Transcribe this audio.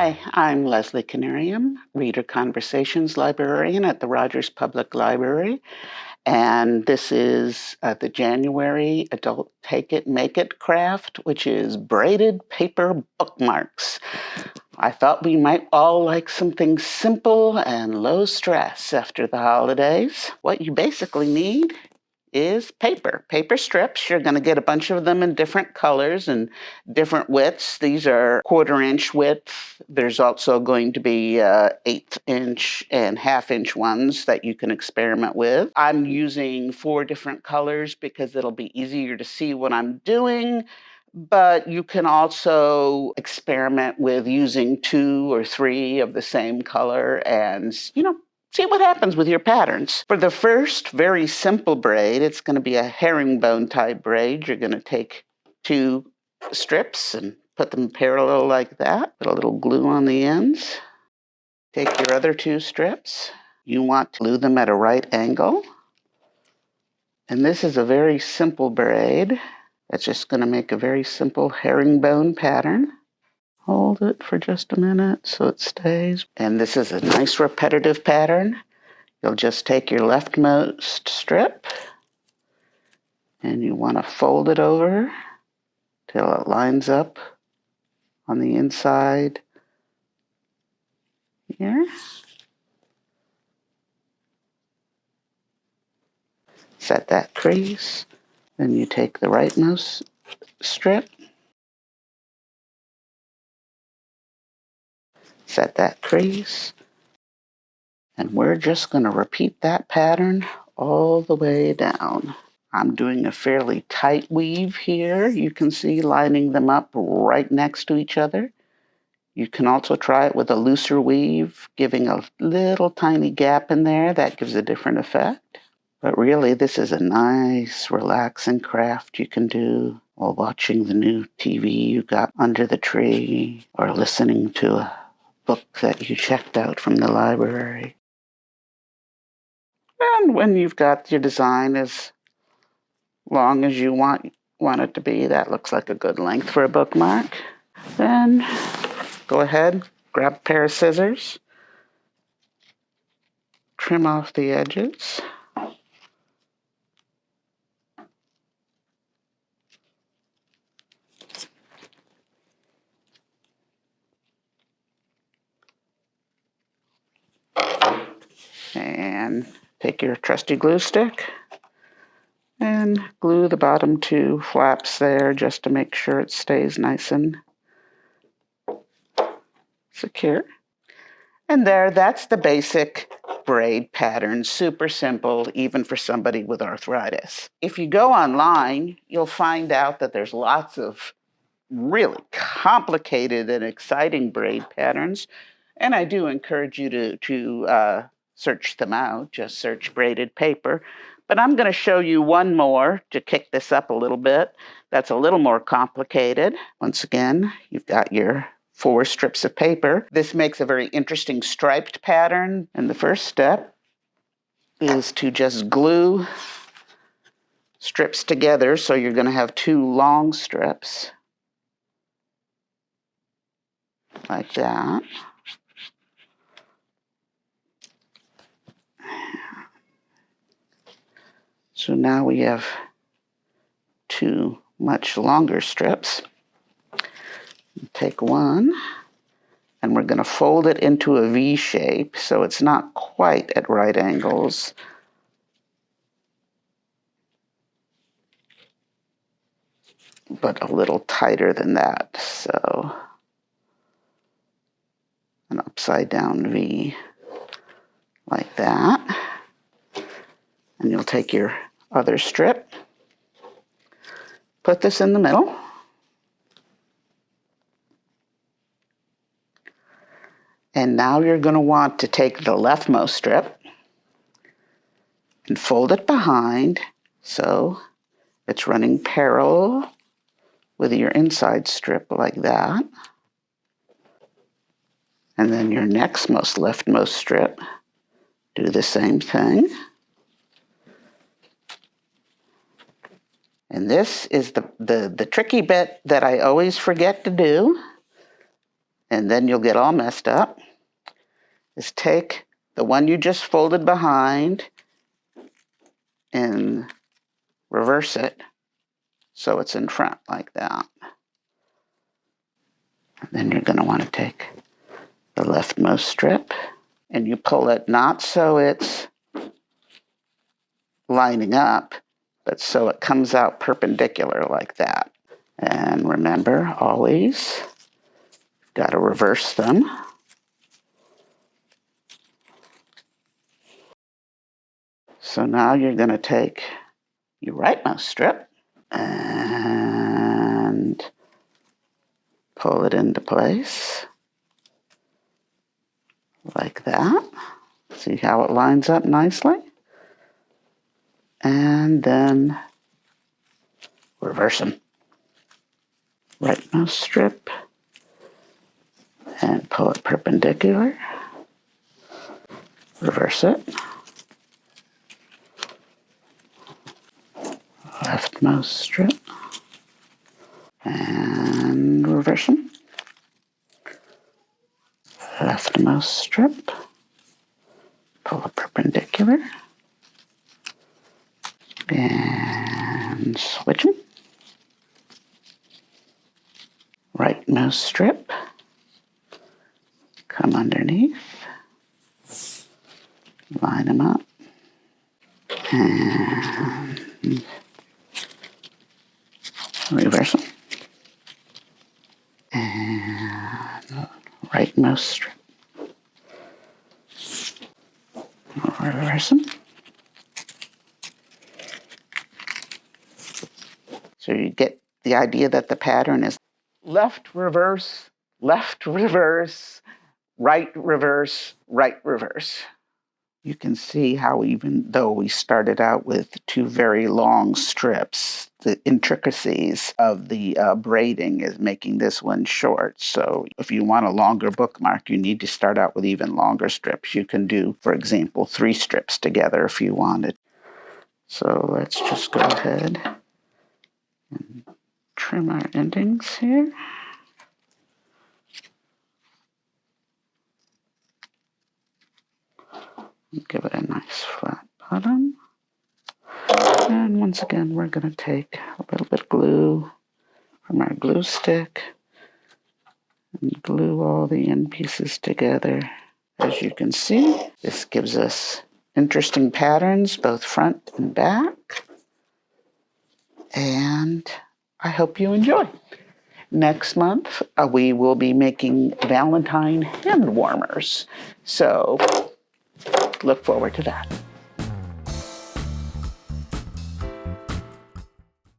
Hi, I'm Lesley Canarium, Reader Conversations Librarian at the Rogers Public Library, and this is the January Adult Take It, Make It craft, which is braided paper bookmarks. I thought we might all like something simple and low stress after the holidays. What you basically need is paper strips. You're going to get a bunch of them in different colors and different widths. These are 1/4 inch width. There's also going to be 1/8 inch and 1/2 inch ones that you can experiment with. I'm using 4 different colors because it'll be easier to see what I'm doing. But you can also experiment with using 2 or 3 of the same color and, see what happens with your patterns. For the first very simple braid, it's going to be a herringbone type braid. You're going to take 2 strips and put them parallel like that. Put a little glue on the ends. Take your other 2 strips. You want to glue them at a right angle. And this is a very simple braid. It's just going to make a very simple herringbone pattern. Hold it for just a minute so it stays. And this is a nice repetitive pattern. You'll just take your leftmost strip and you want to fold it over till it lines up on the inside here. Set that crease. Then you take the rightmost strip. Set that crease. And we're just going to repeat that pattern all the way down. I'm doing a fairly tight weave here. You can see lining them up right next to each other. You can also try it with a looser weave, giving a little tiny gap in there. That gives a different effect. But really, this is a nice, relaxing craft you can do while watching the new TV you got under the tree or listening to a book that you checked out from the library. And when you've got your design as long as you want it to be, that looks like a good length for a bookmark. Then go ahead, grab a pair of scissors, trim off the edges. And take your trusty glue stick and glue the bottom 2 flaps there just to make sure it stays nice and secure. And that's the basic braid pattern. Super simple, even for somebody with arthritis. If you go online, you'll find out that there's lots of really complicated and exciting braid patterns. And I do encourage you to search them out. Just search braided paper. But I'm going to show you one more to kick this up a little bit. That's a little more complicated. Once again, you've got your 4 strips of paper. This makes a very interesting striped pattern. And the first step is to just glue strips together. So you're going to have 2 long strips like that. So now we have 2 much longer strips. Take one, and we're going to fold it into a V shape so it's not quite at right angles. But a little tighter than that. So an upside down V like that. And you'll take your other strip, put this in the middle. And now you're going to want to take the leftmost strip and fold it behind so it's running parallel with your inside strip like that. And then your leftmost strip, do the same thing. And this is the tricky bit that I always forget to do. and then you'll get all messed up, is take the one you just folded behind and reverse it so it's in front like that. And then you're going to want to take the leftmost strip and you pull it not so it's lining up, but so it comes out perpendicular like that. And remember, always got to reverse them. So now you're going to take your rightmost strip and pull it into place like that. See how it lines up nicely? And then reverse them. Rightmost strip and pull it perpendicular. Reverse it. Leftmost strip and reverse them. Leftmost strip, pull it perpendicular and switch them. Rightmost strip, come underneath, line them up, and reverse them. And rightmost strip, reverse them. So you get the idea that the pattern is left reverse, right reverse, right reverse. You can see how even though we started out with two very long strips, the intricacies of the braiding is making this one short. So if you want a longer bookmark, you need to start out with even longer strips. You can do, for example, 3 strips together if you wanted. So let's just go ahead and trim our endings here. Give it a nice flat bottom. And once again, we're going to take a little bit of glue from our glue stick and glue all the end pieces together. As you can see, this gives us interesting patterns, both front and back. And I hope you enjoy. Next month, we will be making Valentine hand warmers. So look forward to that.